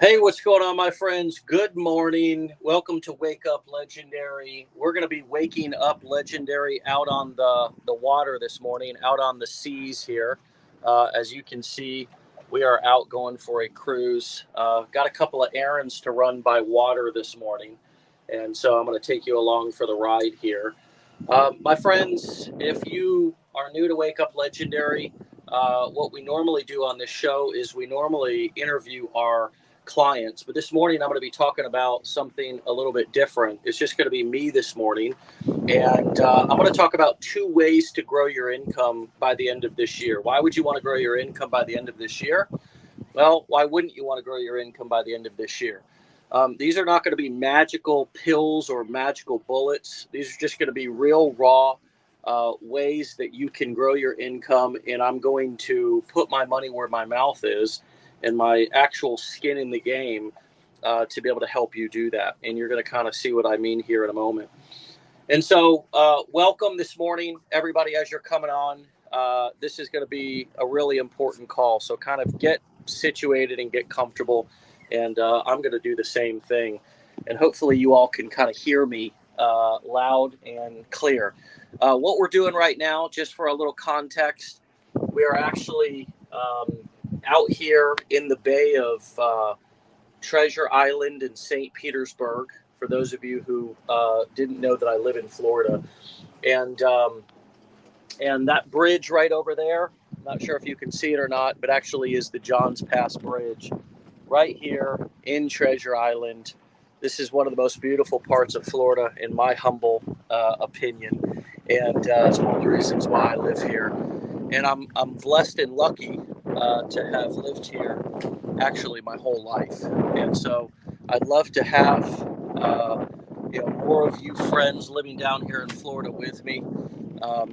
Hey, what's going on, my friends? Good morning. Welcome to Wake Up Legendary. We're going to be waking up Legendary out on the water this morning, out on the seas here. As you can see, we are out going for a cruise. Got a couple of errands to run by water this morning, and so I'm going to take you along for the ride here. My friends, if you are new to Wake Up Legendary, what we normally do on this show is we normally interview our clients, but this morning I'm going to be talking about something a little bit different. It's just going to be me this morning, and I'm going to talk about two ways to grow your income by the end of this year. Why would you want to grow your income by the end of this year? Well, why wouldn't you want to grow your income by the end of this year? These are not going to be magical pills or magical bullets. These are just going to be real, raw ways that you can grow your income. And I'm going to put my money where my mouth is and my actual skin in the game to be able to help you do that. And you're going to kind of see what I mean here in a moment. And so, welcome this morning, everybody, as you're coming on. This is going to be a really important call. So kind of get situated and get comfortable. And I'm going to do the same thing. And hopefully you all can kind of hear me loud and clear. What we're doing right now, just for a little context, we are actually out here in the Bay of Treasure Island in St. Petersburg. For those of you who didn't know that I live in Florida, and that bridge right over there, not sure if you can see it or not, but actually is the Johns Pass Bridge right here in Treasure Island. This is one of the most beautiful parts of Florida, in my humble opinion, and it's one of the reasons why I live here. And I'm blessed and lucky to have lived here actually my whole life, and so I'd love to have more of you friends living down here in Florida with me.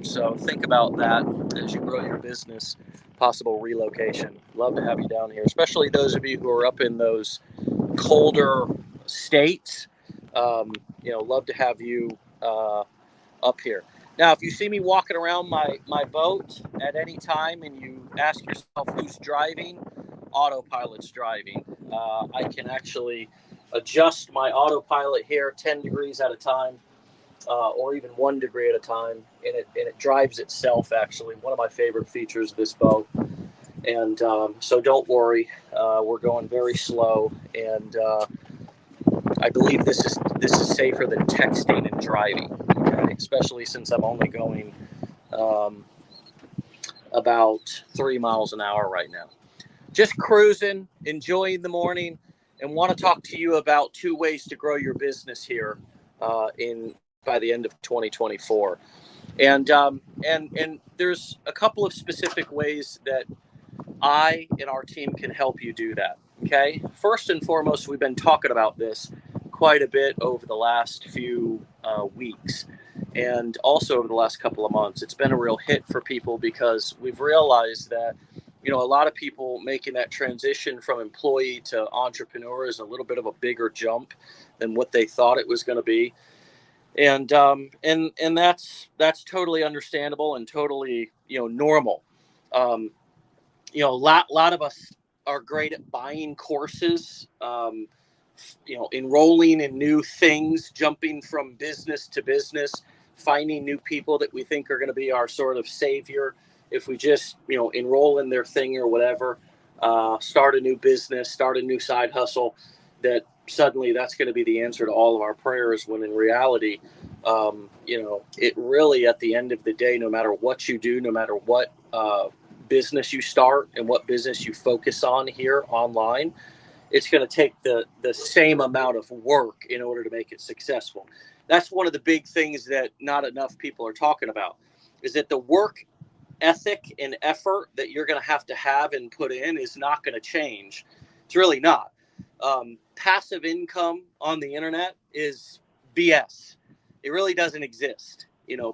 So think about that as you grow your business, possible relocation. Love to have you down here, especially those of you who are up in those colder states. Love to have you up here. Now, if you see me walking around my boat at any time and you ask yourself who's driving, autopilot's driving. I can actually adjust my autopilot here 10 degrees at a time, or even 1 degree at a time, and it drives itself. Actually, one of my favorite features of this boat. And so don't worry, we're going very slow, and I believe this is safer than texting and driving. Okay, especially since I'm only going about 3 miles an hour right now. Just cruising, enjoying the morning, and want to talk to you about two ways to grow your business here in by the end of 2024. And there's a couple of specific ways that I and our team can help you do that. Okay. First and foremost, we've been talking about this quite a bit over the last few weeks, and also over the last couple of months. It's been a real hit for people because we've realized that a lot of people making that transition from employee to entrepreneur is a little bit of a bigger jump than what they thought it was going to be. And that's totally understandable and totally normal. Um, a lot of us are great at buying courses, enrolling in new things, jumping from business to business, finding new people that we think are going to be our sort of savior. If we just enroll in their thing or whatever, start a new business, start a new side hustle, that suddenly that's going to be the answer to all of our prayers, when in reality, it really, at the end of the day, no matter what you do, no matter what business you start and what business you focus on here online, it's going to take the same amount of work in order to make it successful. That's one of the big things that not enough people are talking about, is that the work ethic and effort that you're going to have and put in is not going to change. It's really not. Passive income on the internet is BS. It really doesn't exist.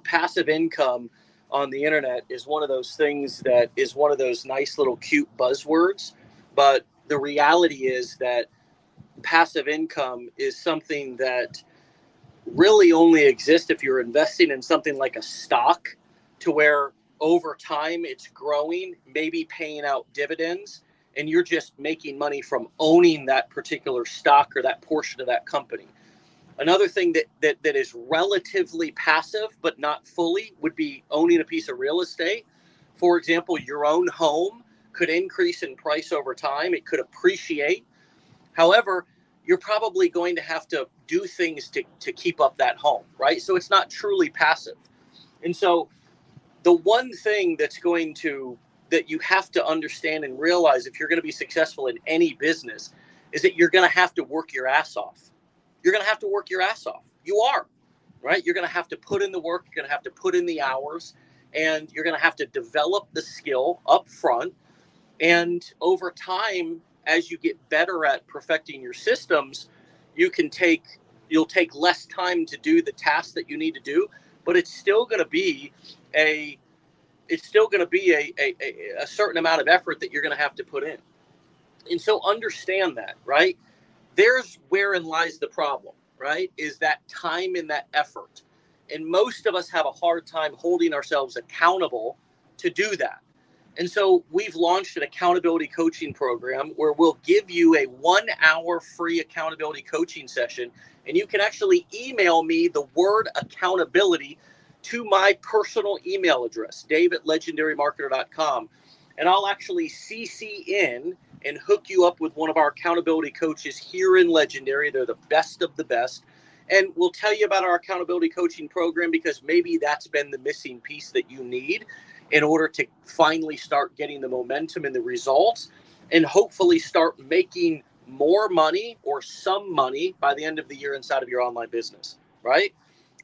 Passive income on the internet is one of those things that is one of those nice little cute buzzwords. But the reality is that passive income is something that really only exists if you're investing in something like a stock, to where over time it's growing, maybe paying out dividends, and you're just making money from owning that particular stock or that portion of that company. Another thing that is relatively passive, but not fully, would be owning a piece of real estate. For example, your own home could increase in price over time. It could appreciate. However, you're probably going to have to do things to keep up that home, right? So it's not truly passive. And so the one thing that you have to understand and realize if you're going to be successful in any business is that you're going to have to work your ass off. You're going to have to work your ass off. You are, right? You're going to have to put in the work. You're going to have to put in the hours, and you're going to have to develop the skill up front. And over time, as you get better at perfecting your systems, you'll take less time to do the tasks that you need to do, but it's still going to be a certain amount of effort that you're going to have to put in. And so understand that, right? There's wherein lies the problem, right? Is that time and that effort. And most of us have a hard time holding ourselves accountable to do that. And so we've launched an accountability coaching program where we'll give you a 1-hour free accountability coaching session. And you can actually email me the word accountability to my personal email address, dave@legendarymarketer.com. And I'll actually CC in and hook you up with one of our accountability coaches here in Legendary. They're the best of the best. And we'll tell you about our accountability coaching program because maybe that's been the missing piece that you need in order to finally start getting the momentum and the results and hopefully start making more money or some money by the end of the year inside of your online business, right?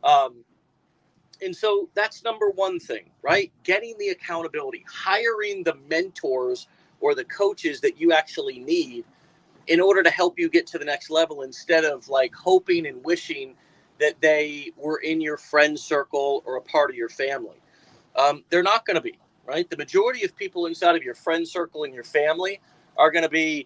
And so that's number one thing, right? Getting the accountability, hiring the mentors or the coaches that you actually need in order to help you get to the next level instead of like hoping and wishing that they were in your friend circle or a part of your family. They're not going to be, right? The majority of people inside of your friend circle and your family are going to be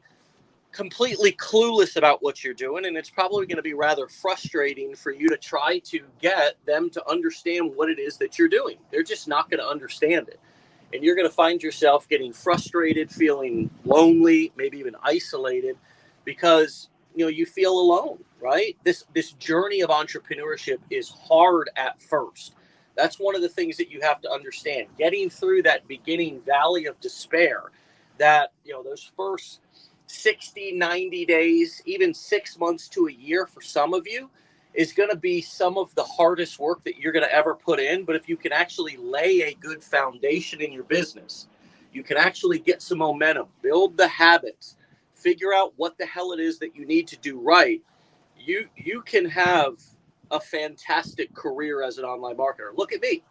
completely clueless about what you're doing, and it's probably going to be rather frustrating for you to try to get them to understand what it is that you're doing. They're just not going to understand it, and you're going to find yourself getting frustrated, feeling lonely, maybe even isolated because you feel alone, right? This journey of entrepreneurship is hard at first. That's one of the things that you have to understand. Getting through that beginning valley of despair, that those first 60, 90 days, even 6 months to a year for some of you is going to be some of the hardest work that you're going to ever put in. But if you can actually lay a good foundation in your business, you can actually get some momentum, build the habits, figure out what the hell it is that you need to do right. You can have a fantastic career as an online marketer. Look at me.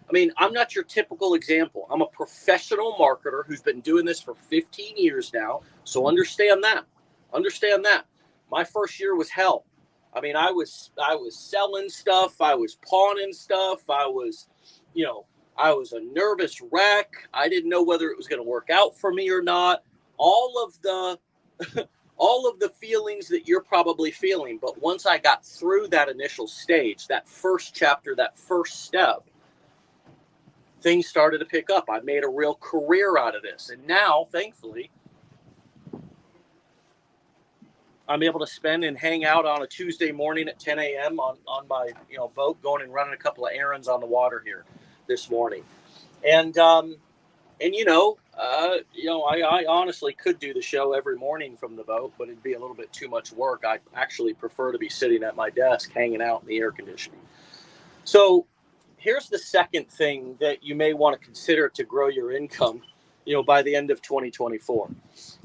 I mean, I'm not your typical example. I'm a professional marketer who's been doing this for 15 years now. So understand that. Understand that. My first year was hell. I mean, I was selling stuff. I was pawning stuff. I was a nervous wreck. I didn't know whether it was going to work out for me or not. All of the feelings that you're probably feeling. But once I got through that initial stage, that first chapter, that first step, things started to pick up. I made a real career out of this. And now, thankfully, I'm able to spend and hang out on a Tuesday morning at 10 a.m. on my boat, going and running a couple of errands on the water here this morning. And I honestly could do the show every morning from the boat, but it'd be a little bit too much work. I actually prefer to be sitting at my desk, hanging out in the air conditioning. So here's the second thing that you may want to consider to grow your income, by the end of 2024,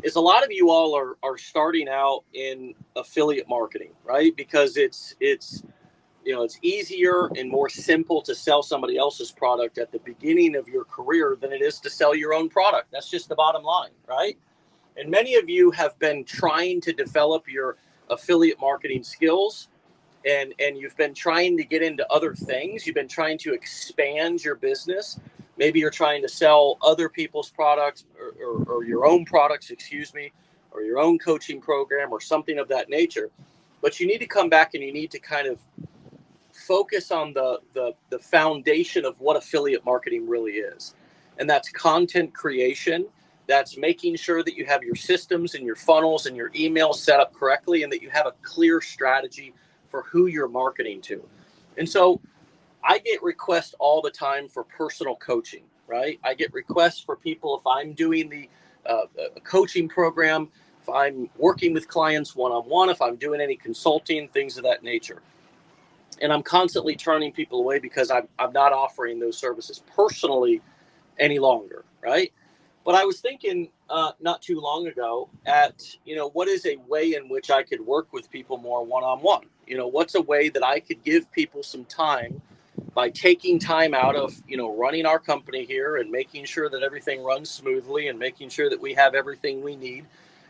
is a lot of you all are starting out in affiliate marketing, right? Because it's easier and more simple to sell somebody else's product at the beginning of your career than it is to sell your own product. That's just the bottom line, right? And many of you have been trying to develop your affiliate marketing skills, and you've been trying to get into other things. You've been trying to expand your business. Maybe you're trying to sell other people's products or your own products, or your own coaching program or something of that nature. But you need to come back and you need to kind of focus on the foundation of what affiliate marketing really is. And that's content creation, That's making sure that you have your systems and your funnels and your emails set up correctly, and that you have a clear strategy for who you're marketing to. And so I get requests all the time for personal coaching, right? I get requests for people if I'm doing the coaching program, if I'm working with clients one-on-one, if I'm doing any consulting, things of that nature. And I'm constantly turning people away because I'm not offering those services personally any longer, right? But I was thinking not too long ago at, what is a way in which I could work with people more one-on-one? What's a way that I could give people some time by taking time out of, running our company here and making sure that everything runs smoothly and making sure that we have everything we need.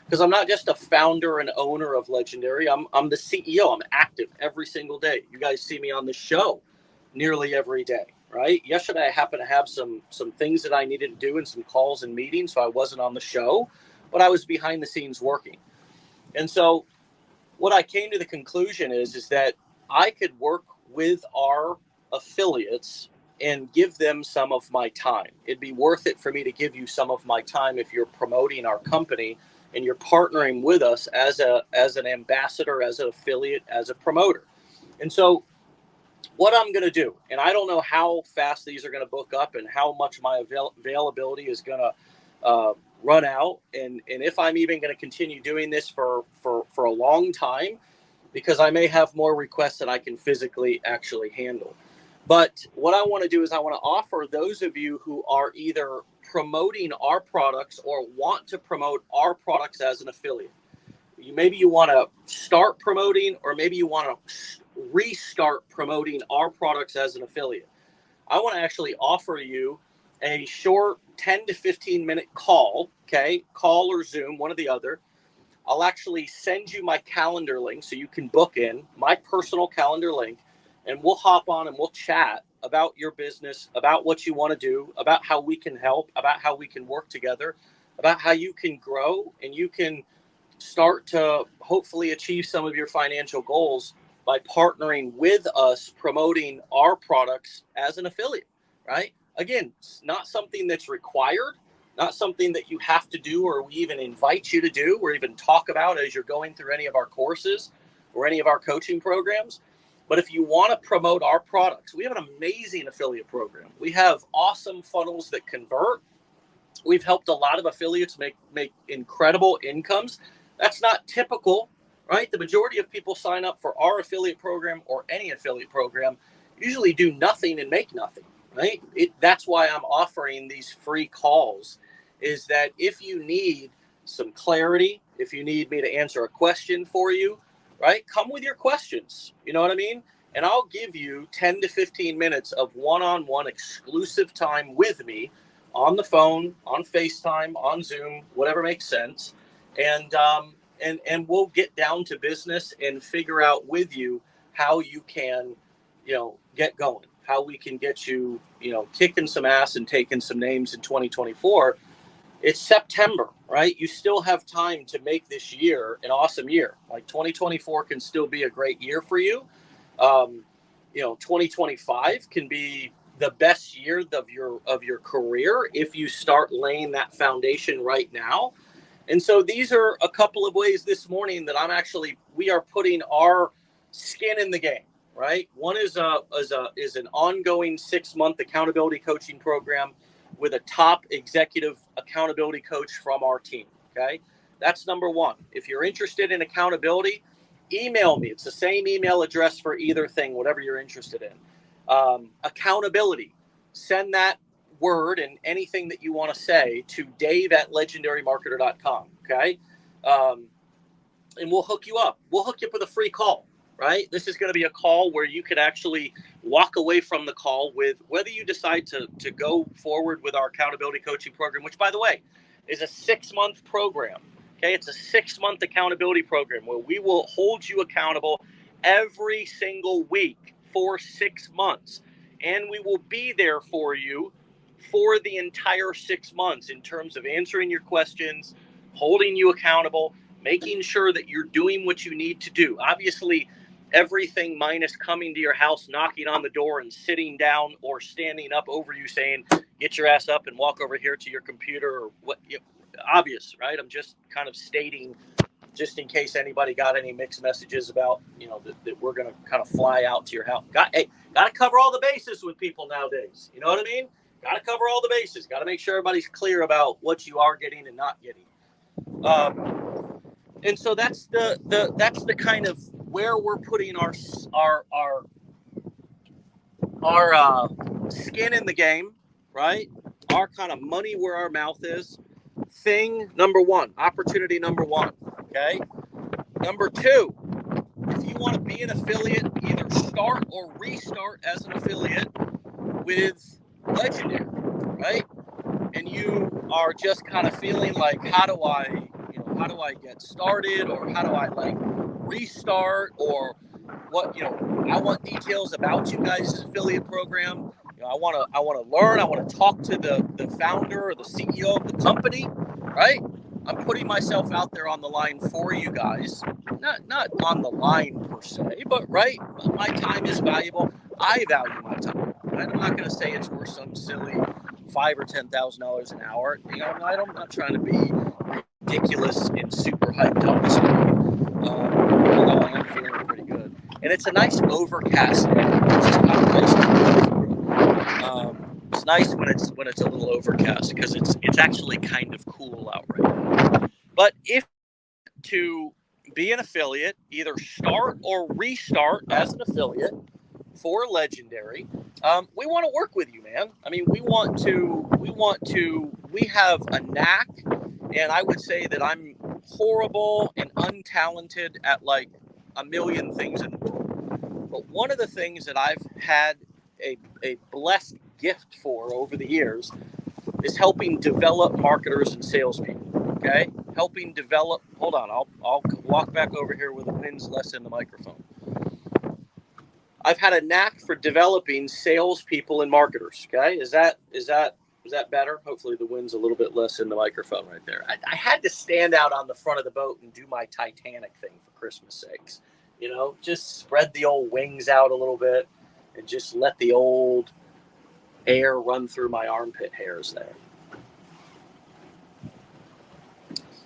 Because I'm not just a founder and owner of Legendary. I'm the CEO. I'm active every single day. You guys see me on the show nearly every day, right? Yesterday, I happened to have some things that I needed to do and some calls and meetings, so I wasn't on the show, but I was behind the scenes working. And so what I came to the conclusion is that I could work with our affiliates and give them some of my time. It'd be worth it for me to give you some of my time if you're promoting our company and you're partnering with us as an ambassador, as an affiliate, as a promoter. And so what I'm going to do, and I don't know how fast these are going to book up and how much my availability is going to run out, and if I'm even going to continue doing this for a long time, because I may have more requests than I can physically actually handle. But what I want to do is I want to offer those of you who are either promoting our products or want to promote our products as an affiliate. Maybe you want to start promoting, or maybe you want to restart promoting our products as an affiliate. I want to actually offer you a short 10 to 15 minute call, okay? Call or Zoom, one or the other. I'll actually send you my calendar link so you can book in my personal calendar link, and we'll hop on and we'll chat about your business, about what you want to do, about how we can help, about how we can work together, about how you can grow and you can start to hopefully achieve some of your financial goals by partnering with us, promoting our products as an affiliate, right? Again, it's not something that's required, not something that you have to do or we even invite you to do or even talk about as you're going through any of our courses or any of our coaching programs. But if you want to promote our products, we have an amazing affiliate program. We have awesome funnels that convert. We've helped a lot of affiliates make incredible incomes. That's not typical, right? The majority of people sign up for our affiliate program or any affiliate program usually do nothing and make nothing, right? That's why I'm offering these free calls, is that if you need some clarity, if you need me to answer a question for you, right? Come with your questions. You know what I mean? And I'll give you 10 to 15 minutes of one-on-one exclusive time with me on the phone, on FaceTime, on Zoom, whatever makes sense. And we'll get down to business and figure out with you how you can, get going, how we can get you, kicking some ass and taking some names in 2024. It's September, right? You still have time to make this year an awesome year. Like 2024 can still be a great year for you. 2025 can be the best year of your career if you start laying that foundation right now. And so these are a couple of ways this morning that we are putting our skin in the game, right? One is an ongoing 6-month accountability coaching program with a top executive accountability coach from our team. Okay. That's number one. If you're interested in accountability, email me. It's the same email address for either thing, whatever you're interested in. Accountability. Send that word and anything that you want to say to dave@legendarymarketer.com. Okay. And we'll hook you up. We'll hook you up with a free call, right? This is going to be a call where you could actually walk away from the call with whether you decide to go forward with our accountability coaching program, which, by the way, is a 6-month program. Okay. It's a 6-month accountability program where we will hold you accountable every single week for 6 months. And we will be there for you for the entire 6 months in terms of answering your questions, holding you accountable, making sure that you're doing what you need to do. Obviously, everything minus coming to your house, knocking on the door and sitting down or standing up over you saying, get your ass up and walk over here to your computer or what. obvious, right? I'm just kind of stating, just in case anybody got any mixed messages about, that we're going to kind of fly out to your house. Got to cover all the bases with people nowadays. You know what I mean? Got to cover all the bases. Got to make sure everybody's clear about what you are getting and not getting. And so that's the kind of where we're putting our skin in the game, right? Our kind of money where our mouth is. Thing number one, opportunity number one. Okay. Number two, if you want to be an affiliate, either start or restart as an affiliate with Legendary, right? And you are just kind of feeling like, how do I get started, or how do I restart, or what, I want details about you guys' affiliate program. I want to learn. I want to talk to the founder or the CEO of the company, right? I'm putting myself out there on the line for you guys. Not on the line per se, but right, my time is valuable. I value my time. Right? I'm not going to say it's worth some silly $5,000 or $10,000 an hour. I'm not trying to be ridiculous and super hyped up this morning. Although I am feeling pretty good, and it's a nice overcast day, which is kind of nice. It's nice when it's a little overcast, because it's actually kind of cool out right now. But if to be an affiliate, either start or restart as an affiliate for Legendary, we want to work with you, man. I mean, we have a knack, and I would say that I'm horrible and untalented at like a million things in the world. But one of the things that I've had a blessed gift for over the years is helping develop marketers and salespeople. Okay, helping develop. Hold on, I'll walk back over here with the wind's less in the microphone. I've had a knack for developing salespeople and marketers. Okay, is that better? Hopefully the wind's a little bit less in the microphone right there. I had to stand out on the front of the boat and do my Titanic thing, for Christmas sakes. Just spread the old wings out a little bit and just let the old air run through my armpit hairs there.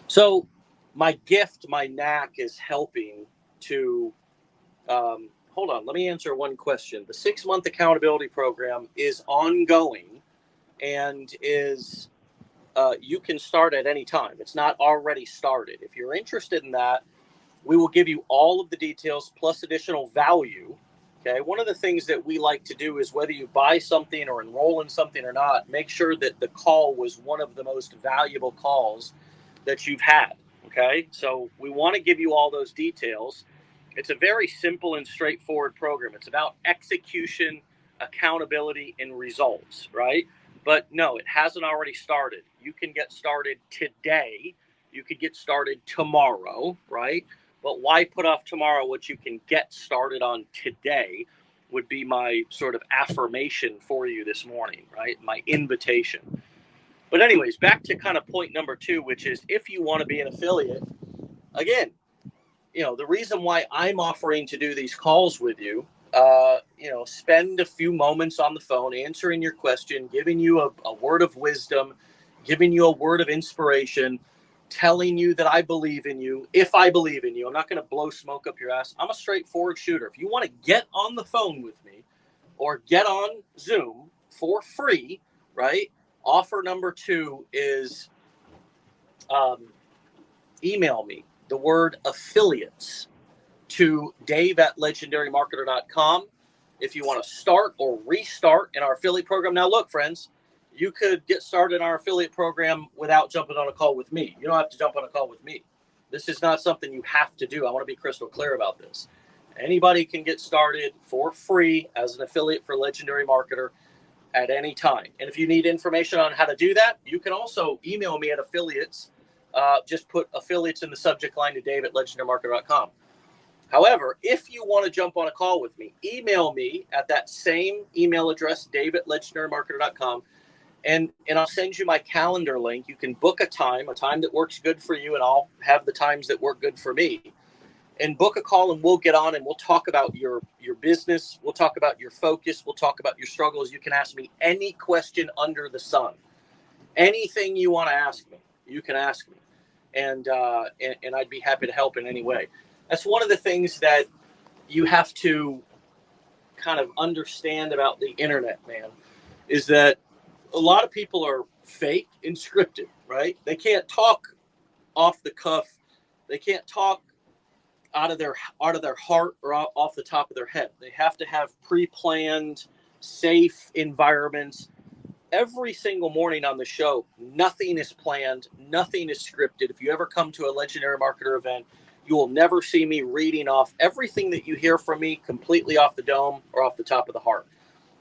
So my gift, my knack is helping to, hold on, let me answer one question. The 6-month accountability program is ongoing and is, you can start at any time. It's not already started. If you're interested in that, we will give you all of the details plus additional value. Okay. One of the things that we like to do is, whether you buy something or enroll in something or not, make sure that the call was one of the most valuable calls that you've had. Okay. So we want to give you all those details. It's a very simple and straightforward program. It's about execution, accountability, and results, right? But no, it hasn't already started. You can get started today. You could get started tomorrow, right? But why put off tomorrow what you can get started on today would be my sort of affirmation for you this morning, right? My invitation. But anyways, back to kind of point number 2, which is, if you want to be an affiliate, again, the reason why I'm offering to do these calls with you, spend a few moments on the phone answering your question, giving you a word of wisdom, giving you a word of inspiration, telling you that I believe in you. If I believe in you, I'm not going to blow smoke up your ass. I'm a straightforward shooter. If you want to get on the phone with me or get on Zoom for free, right? Offer number 2 is email me the word affiliates to dave@legendarymarketer.com if you want to start or restart in our affiliate program. Now, look, friends, you could get started in our affiliate program without jumping on a call with me. You don't have to jump on a call with me. This is not something you have to do. I want to be crystal clear about this. Anybody can get started for free as an affiliate for Legendary Marketer at any time. And if you need information on how to do that, you can also email me at affiliates. Just put affiliates in the subject line to dave@legendarymarketer.com. However, if you want to jump on a call with me, email me at that same email address, dave@legendarymarketer.com, and I'll send you my calendar link. You can book a time that works good for you, and I'll have the times that work good for me. And book a call, and we'll get on and we'll talk about your business. We'll talk about your focus. We'll talk about your struggles. You can ask me any question under the sun. Anything you want to ask me. you can ask me, and I'd be happy to help in any way. That's one of the things that you have to kind of understand about the internet, man, is that a lot of people are fake and scripted, right? They can't talk off the cuff. They can't talk out of their heart or off the top of their head. They have to have pre-planned, safe environments. Every single morning on the show, nothing is planned, nothing is scripted. If you ever come to a Legendary Marketer event, you will never see me reading off everything that you hear from me completely off the dome or off the top of the heart.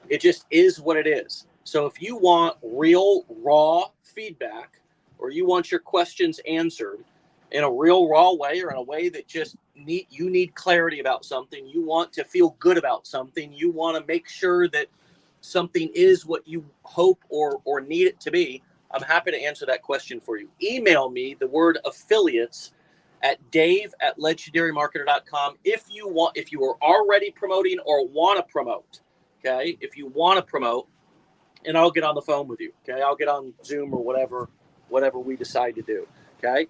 It just is what it is. So if you want real, raw feedback, or you want your questions answered in a real, raw way, or in a way that just you need clarity about something, you want to feel good about something, you want to make sure that something is what you hope or need it to be, I'm happy to answer that question for you. Email me the word affiliates at dave@legendarymarketer.com if you are already promoting or want to promote. Okay, if you want to promote, and I'll get on the phone with you. Okay, I'll get on Zoom or whatever we decide to do. Okay,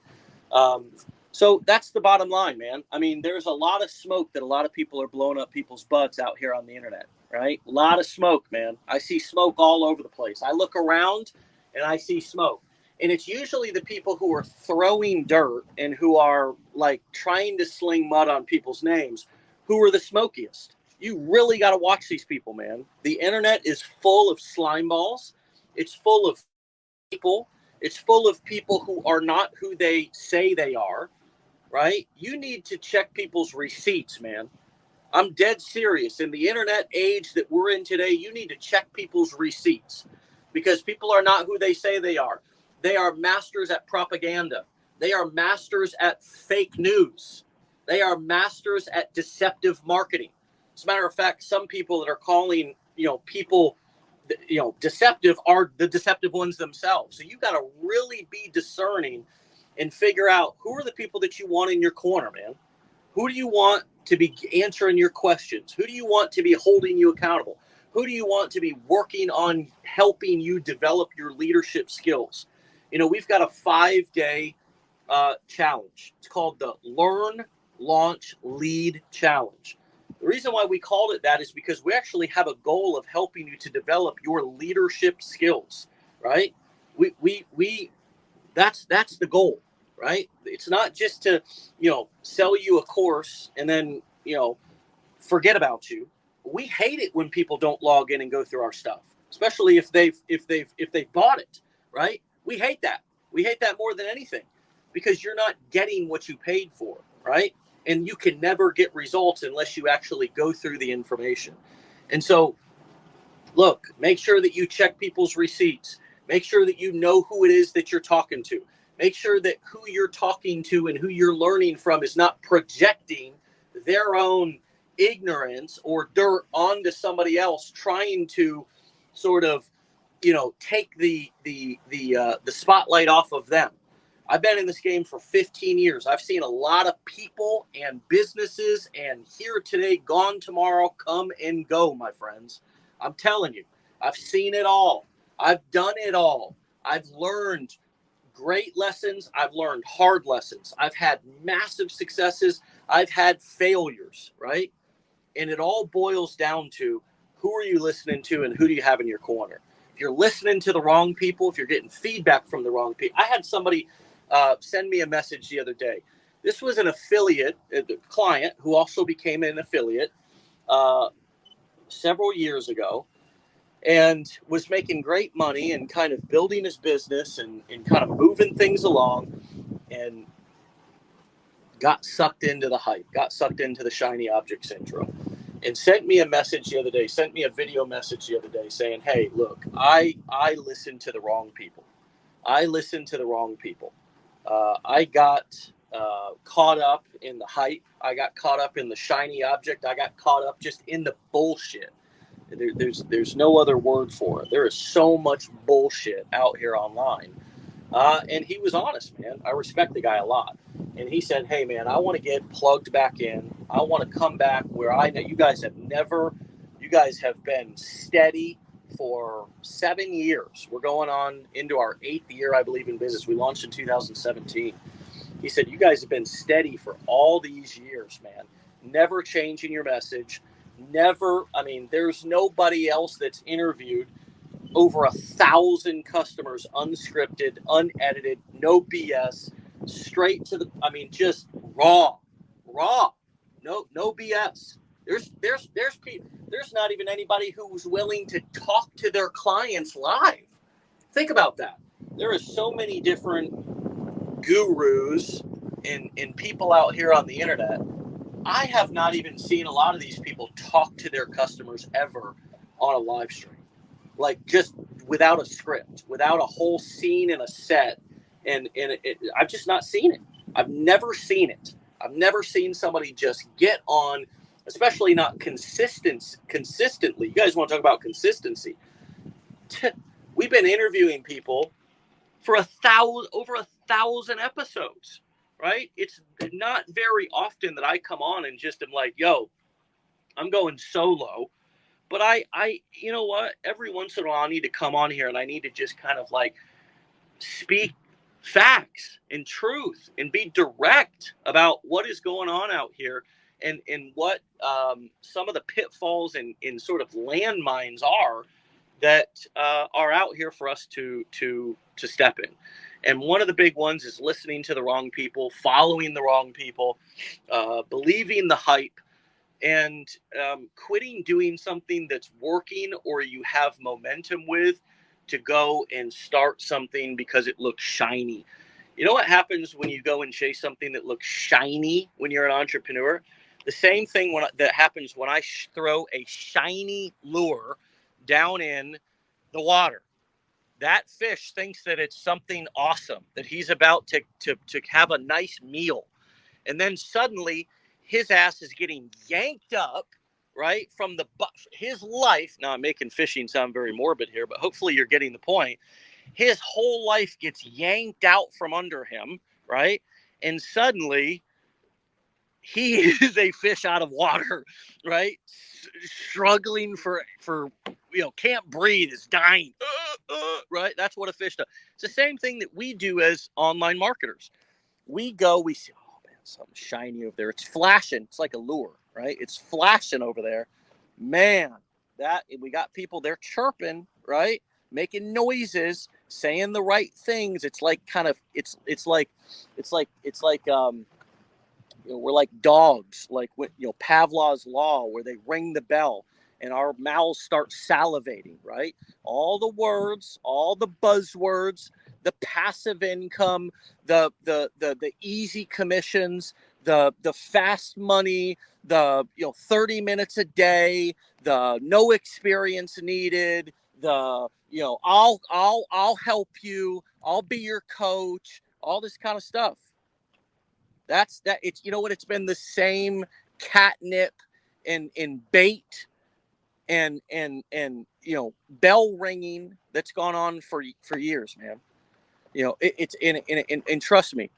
so that's the bottom line, man. I mean, there's a lot of smoke that a lot of people are blowing up people's butts out here on the internet, right? A lot of smoke, man. I see smoke all over the place. I look around and I see smoke. And it's usually the people who are throwing dirt and who are like trying to sling mud on people's names who are the smokiest. You really got to watch these people, man. The internet is full of slime balls. It's full of people. It's full of people who are not who they say they are, right? You need to check people's receipts, man. I'm dead serious. In the internet age that we're in today, you need to check people's receipts because people are not who they say they are. They are masters at propaganda. They are masters at fake news. They are masters at deceptive marketing. As a matter of fact, some people that are calling, people, deceptive are the deceptive ones themselves. So you got to really be discerning and figure out who are the people that you want in your corner, man. Who do you want to be answering your questions? Who do you want to be holding you accountable? Who do you want to be working on helping you develop your leadership skills? We've got a 5-day challenge. It's called the Learn, Launch, Lead Challenge. The reason why we called it that is because we actually have a goal of helping you to develop your leadership skills, right? That's the goal, right? It's not just to, sell you a course and then, forget about you. We hate it when people don't log in and go through our stuff, especially if they've bought it, right? We hate that. We hate that more than anything because you're not getting what you paid for, right? And you can never get results unless you actually go through the information. And so, look, make sure that you check people's receipts. Make sure that you know who it is that you're talking to. Make sure that who you're talking to and who you're learning from is not projecting their own ignorance or dirt onto somebody else, trying to sort of, take the spotlight off of them. I've been in this game for 15 years. I've seen a lot of people and businesses and here today, gone tomorrow, come and go, my friends. I'm telling you, I've seen it all. I've done it all. I've learned great lessons. I've learned hard lessons. I've had massive successes. I've had failures, right? And it all boils down to who are you listening to and who do you have in your corner? If you're listening to the wrong people, if you're getting feedback from the wrong people. I had somebody send me a message the other day. This was an affiliate, a client who also became an affiliate several years ago and was making great money and kind of building his business and kind of moving things along, and got sucked into the hype, got sucked into the shiny object syndrome, and sent me a message the other day, sent me a video message the other day saying, hey, look, I listened to the wrong people. I listened to the wrong people. I got caught up in the hype. I got caught up in the shiny object. I got caught up just in the bullshit. There's no other word for it. There is so much bullshit out here online. And he was honest, man. I respect the guy a lot. And he said, hey, man, I want to get plugged back in. I want to come back where I know you guys have been steady, for 7 years. We're going on into our 8th year, I believe, in business. We launched in 2017. He said, you guys have been steady for all these years, man. Never changing your message. Never, I mean, there's nobody else that's interviewed over 1,000 customers, unscripted, unedited, no BS, straight to the, I mean, just raw, no BS. There's not even anybody who's willing to talk to their clients live. Think about that. There are so many different gurus and people out here on the internet. I have not even seen a lot of these people talk to their customers ever on a live stream. Like, just without a script, without a whole scene and a set. And I've just not seen it. I've never seen it. I've never seen somebody just get on, especially not consistently. You guys want to talk about consistency? We've been interviewing people for over 1,000 episodes, right? It's not very often that I come on and just am like, yo, I'm going solo. But I, you know what? Every once in a while, I need to come on here and I need to just kind of like speak facts and truth and be direct about what is going on out here and what some of the pitfalls and sort of landmines are that are out here for us to step in. And one of the big ones is listening to the wrong people, following the wrong people, believing the hype, and quitting doing something that's working or you have momentum with to go and start something because it looks shiny. You know what happens when you go and chase something that looks shiny when you're an entrepreneur? The same thing that happens when I throw a shiny lure down in the water. That fish thinks that it's something awesome, that he's about to have a nice meal. And then suddenly his ass is getting yanked up, right, from his life. Now, I'm making fishing sound very morbid here, but hopefully you're getting the point. His whole life gets yanked out from under him, right? And suddenly he is a fish out of water, right? Struggling for can't breathe, is dying, right? That's what a fish does. It's the same thing that we do as online marketers. We see, something shiny over there. It's flashing. It's like a lure, right? It's flashing over there. Man, we got people there chirping, right? Making noises, saying the right things. It's like we're like dogs, like Pavlov's law, where they ring the bell and our mouths start salivating, right? All the words, all the buzzwords, the passive income, the easy commissions, the fast money, the 30 minutes a day, the no experience needed, the I'll help you, I'll be your coach, all this kind of stuff. It's it's been the same catnip and bait and bell ringing that's gone on for years, man. And trust me,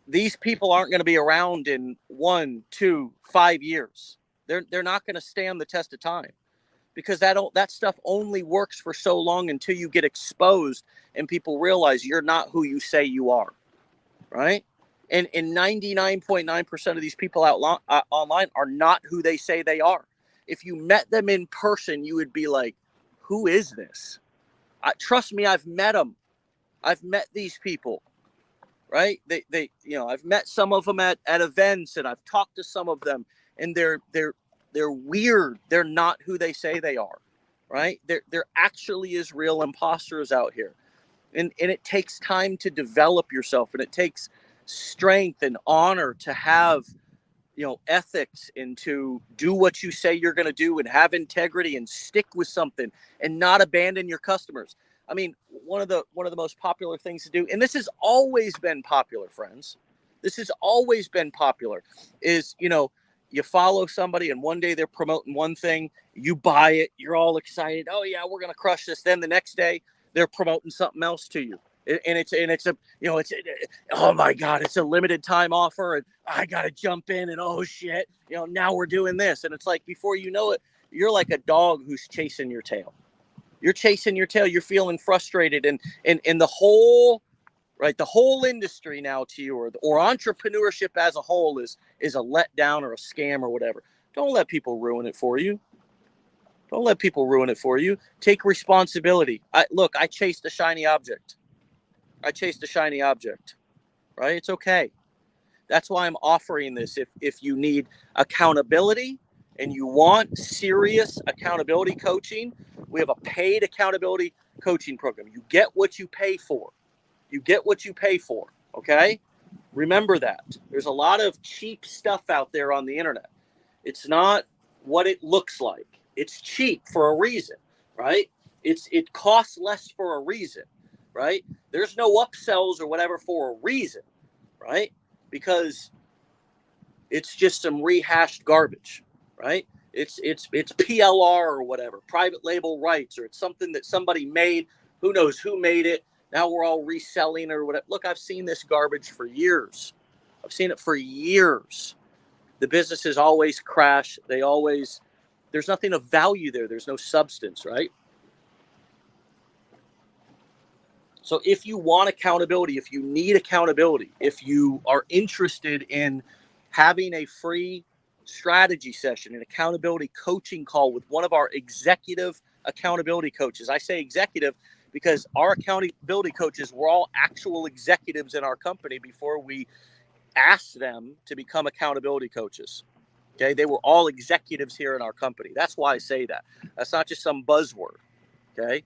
these people aren't going to be around in 1, 2, 5 years. They're not going to stand the test of time, because that stuff only works for so long until you get exposed and people realize you're not who you say you are, right? And 99.9% of these people online are not who they say they are. If you met them in person, you would be like, who is this? Trust me, I've met them. I've met these people, right? I've met some of them at events, and I've talked to some of them, and they're weird. They're not who they say they are, right? There actually is real imposters out here. And it takes time to develop yourself, and it takes strength and honor to have ethics and to do what you say you're going to do and have integrity and stick with something and not abandon your customers. I mean, one of the most popular things to do, and this has always been popular, friends. This has always been popular, is you follow somebody and one day they're promoting one thing, you buy it, you're all excited. Oh yeah, we're going to crush this. Then the next day they're promoting something else to you. And it's oh my God, it's a limited time offer and I got to jump in and oh shit, now we're doing this. And it's like, before you know it, you're like a dog who's chasing your tail. You're chasing your tail. You're feeling frustrated, and the whole industry now to you, or entrepreneurship as a whole is a letdown or a scam or whatever. Don't let people ruin it for you. Don't let people ruin it for you. Take responsibility. I chased a shiny object. Right? It's okay. That's why I'm offering this. If you need accountability and you want serious accountability coaching, we have a paid accountability coaching program. You get what you pay for. Okay? Remember that. There's a lot of cheap stuff out there on the internet. It's not what it looks like. It's cheap for a reason, right? It costs less for a reason, right? There's no upsells or whatever for a reason, right? Because it's just some rehashed garbage, right? It's PLR or whatever, private label rights, or it's something that somebody made. Who knows who made it? Now we're all reselling or whatever. Look, I've seen this garbage for years. I've seen it for years. The businesses always crash. There's nothing of value there. There's no substance, right? So if you want accountability, if you need accountability, if you are interested in having a free strategy session, an accountability coaching call with one of our executive accountability coaches. I say executive because our accountability coaches were all actual executives in our company before we asked them to become accountability coaches. Okay, they were all executives here in our company. That's why I say that. That's not just some buzzword. Okay.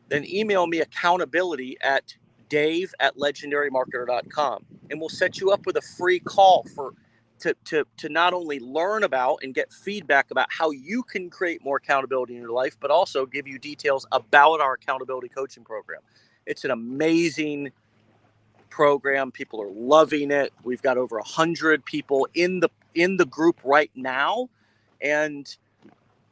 Then email me accountability at dave@legendarymarketer.com, and we'll set you up with a free call to not only learn about and get feedback about how you can create more accountability in your life, but also give you details about our accountability coaching program. It's an amazing program. People are loving it. We've got over 100 people in the group right now, and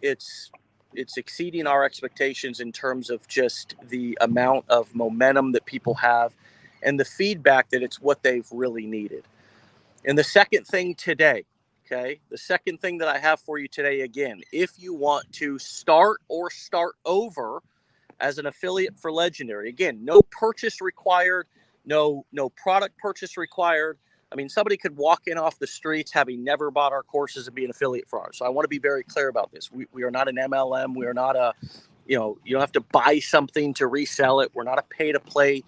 it's exceeding our expectations in terms of just the amount of momentum that people have and the feedback that it's what they've really needed. And the second thing today, okay, the second thing that I have for you today, again, if you want to start or start over as an affiliate for Legendary, again, no purchase required, no product purchase required. I mean, somebody could walk in off the streets having never bought our courses and be an affiliate for ours. So I want to be very clear about this. We are not an MLM. We are not you don't have to buy something to resell it. We're not a pay-to-play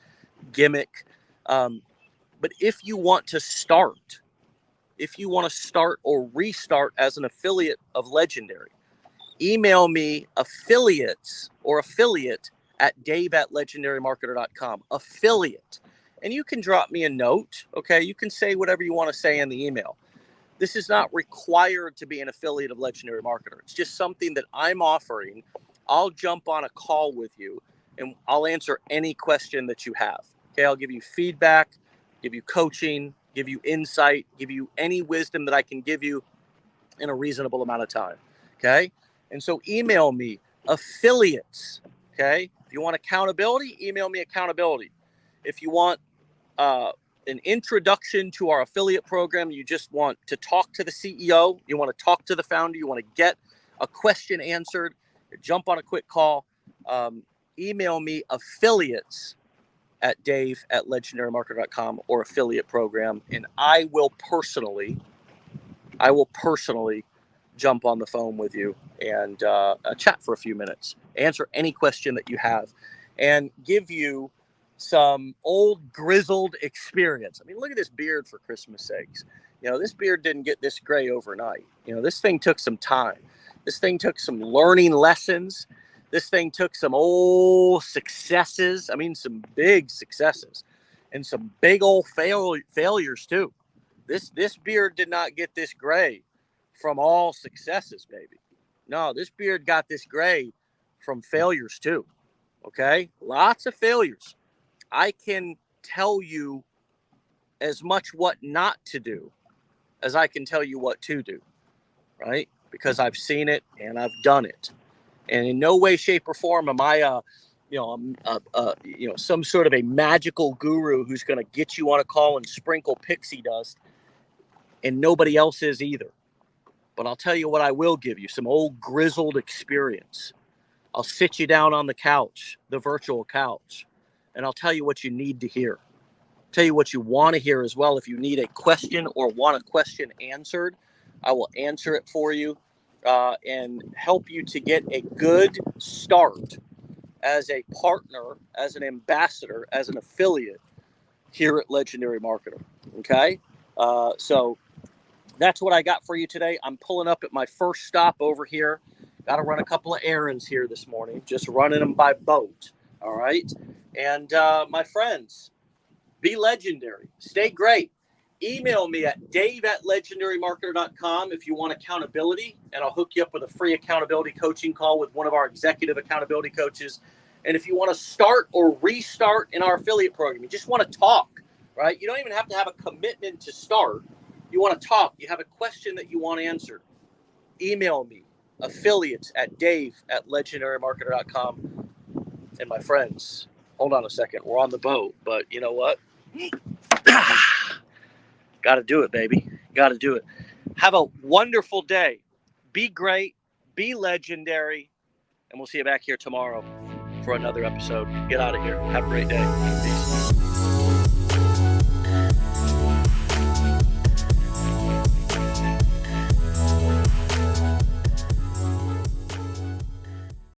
gimmick. But if you want to start or restart as an affiliate of Legendary, email me affiliate at dave@legendarymarketer.com. Affiliate. And you can drop me a note, okay? You can say whatever you want to say in the email. This is not required to be an affiliate of Legendary Marketer. It's just something that I'm offering. I'll jump on a call with you, and I'll answer any question that you have, okay? I'll give you feedback, give you coaching, give you insight, give you any wisdom that I can give you in a reasonable amount of time, okay? And so email me affiliates, okay? If you want accountability, email me accountability. If you want an introduction to our affiliate program, you just want to talk to the CEO, you want to talk to the founder, you want to get a question answered, jump on a quick call, email me affiliates at dave@legendarymarketer.com or affiliate program, and I will personally jump on the phone with you and chat for a few minutes, answer any question that you have, and give you some old grizzled experience. I mean, look at this beard, for Christmas sakes. This beard didn't get this gray overnight. This thing took some time. This thing took some learning lessons. This thing took some old successes. I mean, some big successes and some big old failures too. This beard did not get this gray from all successes, baby. No, this beard got this gray from failures too. Okay? Lots of failures. I can tell you as much what not to do as I can tell you what to do, right? Because I've seen it and I've done it. And in no way, shape, or form am I some sort of a magical guru who's going to get you on a call and sprinkle pixie dust, and nobody else is either. But I'll tell you what I will give you, some old grizzled experience. I'll sit you down on the couch, the virtual couch, and I'll tell you what you need to hear. Tell you what you want to hear as well. If you need a question or want a question answered, I will answer it for you and help you to get a good start as a partner, as an ambassador, as an affiliate here at Legendary Marketer. Okay? So that's what I got for you today. I'm pulling up at my first stop over here. Got to run a couple of errands here this morning, just running them by boat. All right? And my friends, be legendary. Stay great. Email me at dave@legendarymarketer.com if you want accountability, and I'll hook you up with a free accountability coaching call with one of our executive accountability coaches. And if you want to start or restart in our affiliate program, you just want to talk, right? You don't even have to have a commitment to start. You want to talk. You have a question that you want answered. Email me, affiliates@dave@legendarymarketer.com. And my friends, hold on a second. We're on the boat, but you know what? Got to do it, baby. Got to do it. Have a wonderful day. Be great. Be legendary. And we'll see you back here tomorrow for another episode. Get out of here. Have a great day. Peace.